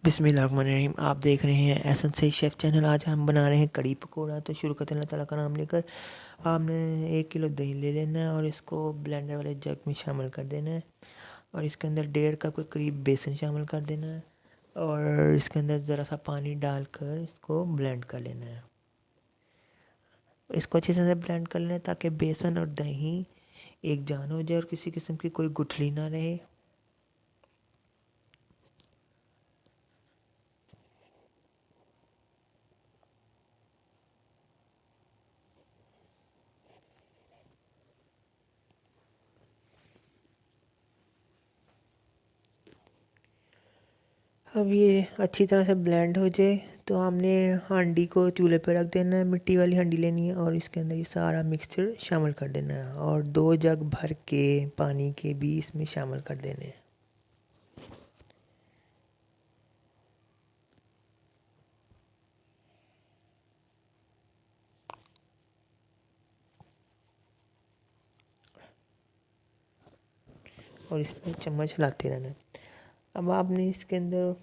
बिस्मिल्लाहिर्रहमानिर्रहीम। आप देख रहे हैं एहसन सईद शेफ़ चैनल। आज हम बना रहे हैं कड़ी पकौड़ा। तो शुरू करते हैं अल्लाह ताला का नाम लेकर। आपने 1 किलो दही ले लेना है और इसको ब्लेंडर वाले जग में शामिल कर देना है और इसके अंदर 1.5 कप के करीब बेसन शामिल कर देना है और इसके अंदर ज़रा सा पानी डालकर इसको ब्लेंड कर लेना है। इसको अच्छे से ब्लेंड कर लेना है ताकि बेसन और दही एक जान हो जाए और किसी किस्म की कोई गुठली ना रहे। अब ये अच्छी तरह से ब्लेंड हो जाए तो हमने हांडी को चूल्हे पर रख देना है। मिट्टी वाली हांडी लेनी है और इसके अंदर ये सारा मिक्सचर शामिल कर देना है और 2 जग भर के पानी के भी इसमें शामिल कर देने हैं। और इसमें चम्मच हिलाते रहना है। अब आपने इसके अंदर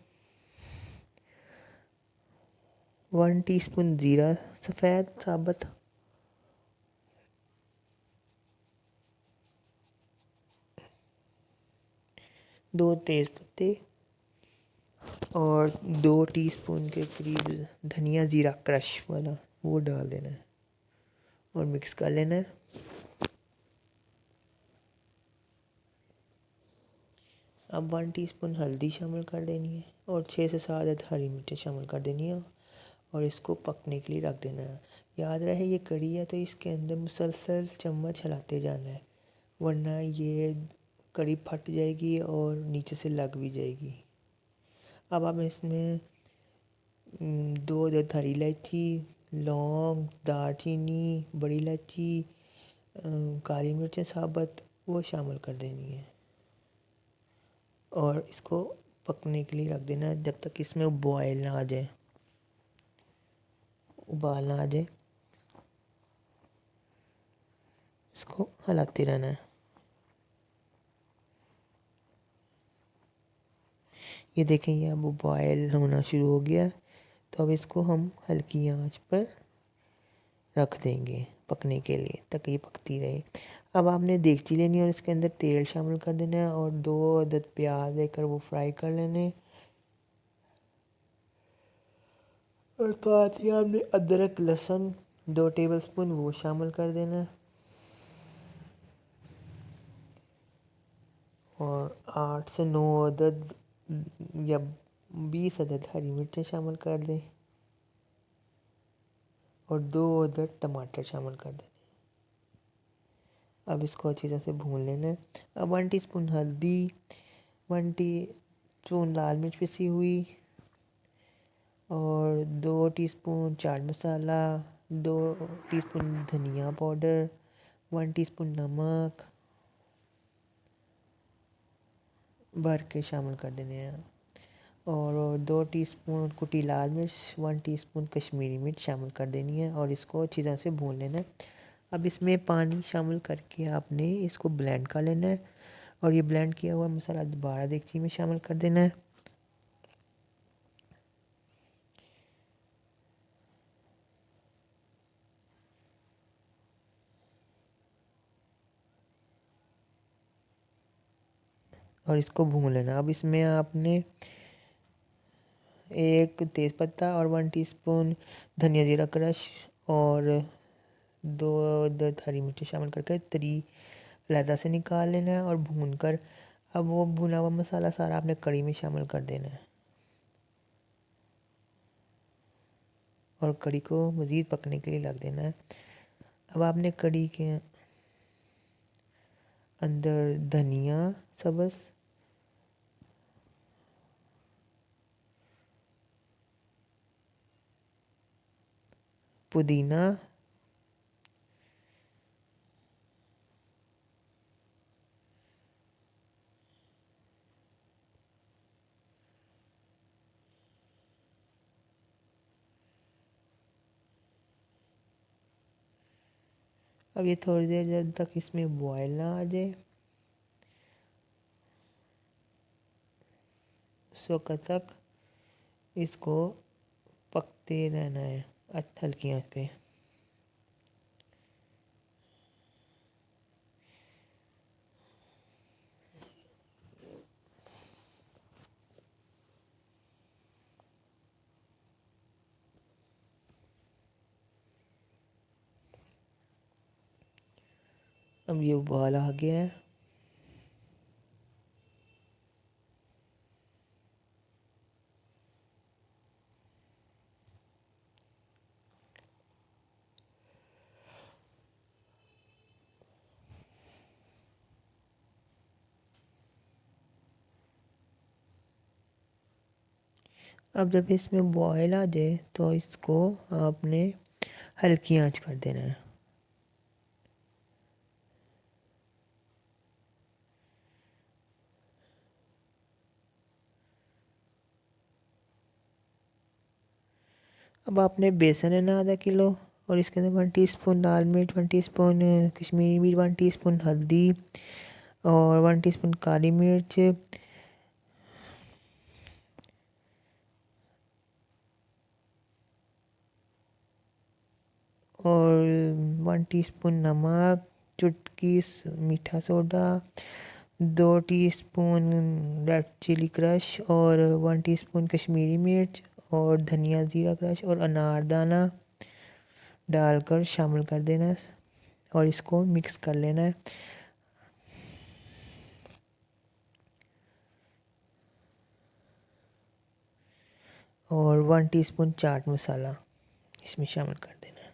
1 टीस्पून ज़ीरा सफ़ेद साबुत, 2 तेज़ पत्ते और 2 टीस्पून के करीब धनिया ज़ीरा क्रश वाला वो डाल देना है और मिक्स कर लेना है। अब 1 टीस्पून हल्दी शामिल कर देनी है और 6 से 7 अदद हरी मिर्चें शामिल कर देनी है और इसको पकने के लिए रख देना है। याद रहे ये कड़ी है तो इसके अंदर मुसलसल चम्मच हिलाते जाना है, वरना ये कड़ी फट जाएगी और नीचे से लग भी जाएगी। अब आप इसमें 2 अदद हरी इलायची, लौंग, दालचीनी, बड़ी इलायची, काली मिर्चें साबुत वो शामिल कर देनी है और इसको पकने के लिए रख देना है जब तक इसमें उबाल ना आ जाए। इसको हिलाते रहना है। ये देखें ये अब बॉयल होना शुरू हो गया तो अब इसको हम हल्की आंच पर रख देंगे पकने के लिए ताकि ये पकती रहे। अब आपने देगची लेनी है और इसके अंदर तेल शामिल कर देना है और 2 अदद प्याज लेकर वो फ्राई कर लेने और साथ ही आपने अदरक लहसुन 2 टेबलस्पून वो शामिल कर देना है और 8 से 9 अदद या 20 अदद हरी मिर्चें शामिल कर दें और 2 अदद टमाटर शामिल कर दें। अब इसको अच्छी तरह से भून लेना है। अब 1 टीस्पून हल्दी, 1 टीस्पून लाल मिर्च पिसी हुई और 2 टीस्पून चाट मसाला, 2 टीस्पून धनिया पाउडर, 1 टीस्पून नमक भर के शामिल कर देने हैं और 2 टीस्पून कुटी लाल मिर्च, 1 टीस्पून कश्मीरी मिर्च शामिल कर देनी है और इसको अच्छी तरह से भून लेना है। अब इसमें पानी शामिल करके आपने इसको ब्लेंड कर लेना है और ये ब्लेंड किया हुआ मसाला दोबारा देगची में शामिल कर देना है। और इसको भून लेना। अब इसमें आपने 1 तेज़पत्ता और 1 टीस्पून धनिया जीरा क्रश और 2 अदद हरी मिर्ची शामिल करके तरी अलहदा से निकाल लेना है और भून कर अब वो भुना हुआ मसाला सारा आपने कड़ी में शामिल कर देना है और कड़ी को मज़ीद पकने के लिए रख देना है। अब आपने कड़ी के अंदर धनिया सब्ज़, पुदीना, अब ये थोड़ी देर जब तक इसमें बॉयल ना आ जाए उस वक्त तक इसको पकते रहना है हल्की आंच पे। अब ये उबाल आ गया है। अब जब इसमें बॉयल आ जाए तो इसको आपने हल्की आंच कर देना है। अब आपने बेसन लेना आधा किलो और इसके अंदर 1 टीस्पून लाल मिर्च, 1 टीस्पून कश्मीरी मिर्च, 1 टीस्पून हल्दी और 1 टीस्पून काली मिर्च और 1 टीस्पून नमक, चुटकी मीठा soda, 2 teaspoon red chilli crush और 1 टीस्पून कश्मीरी मिर्च और धनिया ज़ीरा क्रश और अनारदाना डालकर शामिल कर देना है और इसको मिक्स कर लेना है। और 1 टीस्पून चाट मसाला इसमें शामिल कर देना है।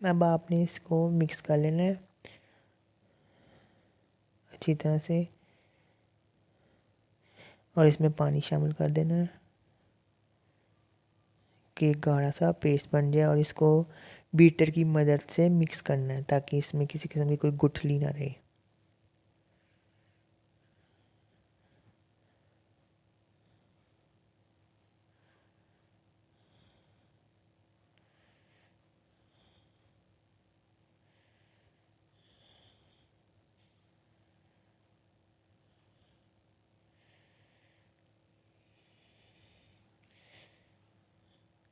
अब आपने इसको मिक्स कर लेना है अच्छी तरह से और इसमें पानी शामिल कर देना है कि गाढ़ा सा पेस्ट बन जाए और इसको बीटर की मदद से मिक्स करना है ताकि इसमें किसी किस्म की कोई गुठली ना रहे।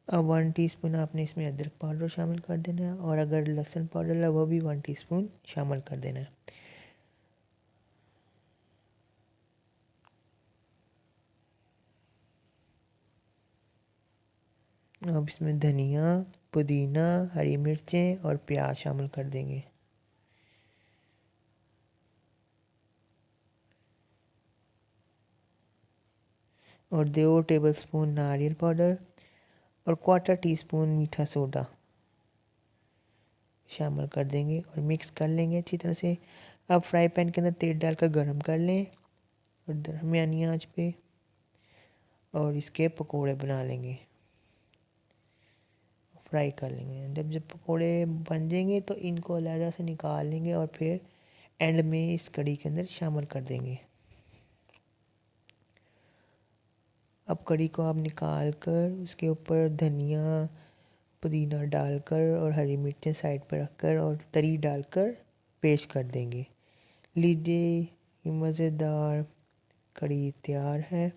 अब 1 टीस्पून आपने इसमें अदरक पाउडर शामिल कर देना है और अगर लहसुन पाउडर है वो भी 1 टीस्पून शामिल कर देना है। अब इसमें धनिया, पुदीना, हरी मिर्चें और प्याज शामिल कर देंगे। और 2 टेबलस्पून नारियल पाउडर और 1/4 टीस्पून मीठा सोडा शामिल कर देंगे और मिक्स कर लेंगे अच्छी तरह से। अब फ्राई पैन के अंदर तेल डालकर गरम कर लें और दरमियानी आंच पे और इसके पकोड़े बना लेंगे, फ्राई कर लेंगे। जब पकोड़े बन जाएंगे तो इनको अलहदा से निकाल लेंगे और फिर एंड में इस कढ़ी के अंदर शामिल कर देंगे। अब कढ़ी को आप निकाल कर उसके ऊपर धनिया पुदीना डालकर और हरी मिर्चें साइड पर रखकर और तरी डालकर पेश कर देंगे। लीजिए ये मज़ेदार कढ़ी तैयार है।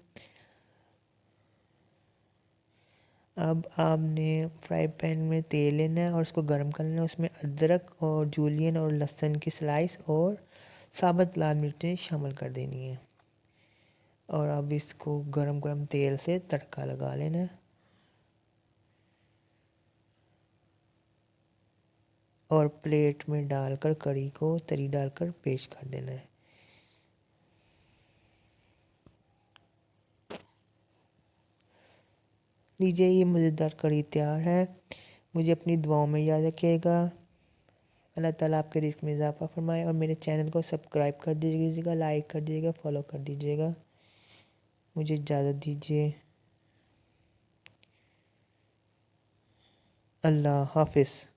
अब आपने फ्राई पैन में तेल लेना है और उसको गर्म कर लेना है। उसमें अदरक और जूलियन और लहसुन की स्लाइस और साबुत लाल मिर्चें शामिल कर देनी है और अब इसको गरम गरम तेल से तड़का लगा लेना है और प्लेट में डालकर कढ़ी को तरी डालकर पेश कर देना है। लीजिए ये मज़ेदार कढ़ी तैयार है। मुझे अपनी दुआओं में याद रखिएगा। अल्लाह ताला आपके रिस्क में इजाफ़ा फरमाए और मेरे चैनल को सब्सक्राइब कर दीजिएगा, लाइक कर दीजिएगा, फॉलो कर दीजिएगा। मुझे इजाज़त दीजिए। अल्लाह हाफ़िज़।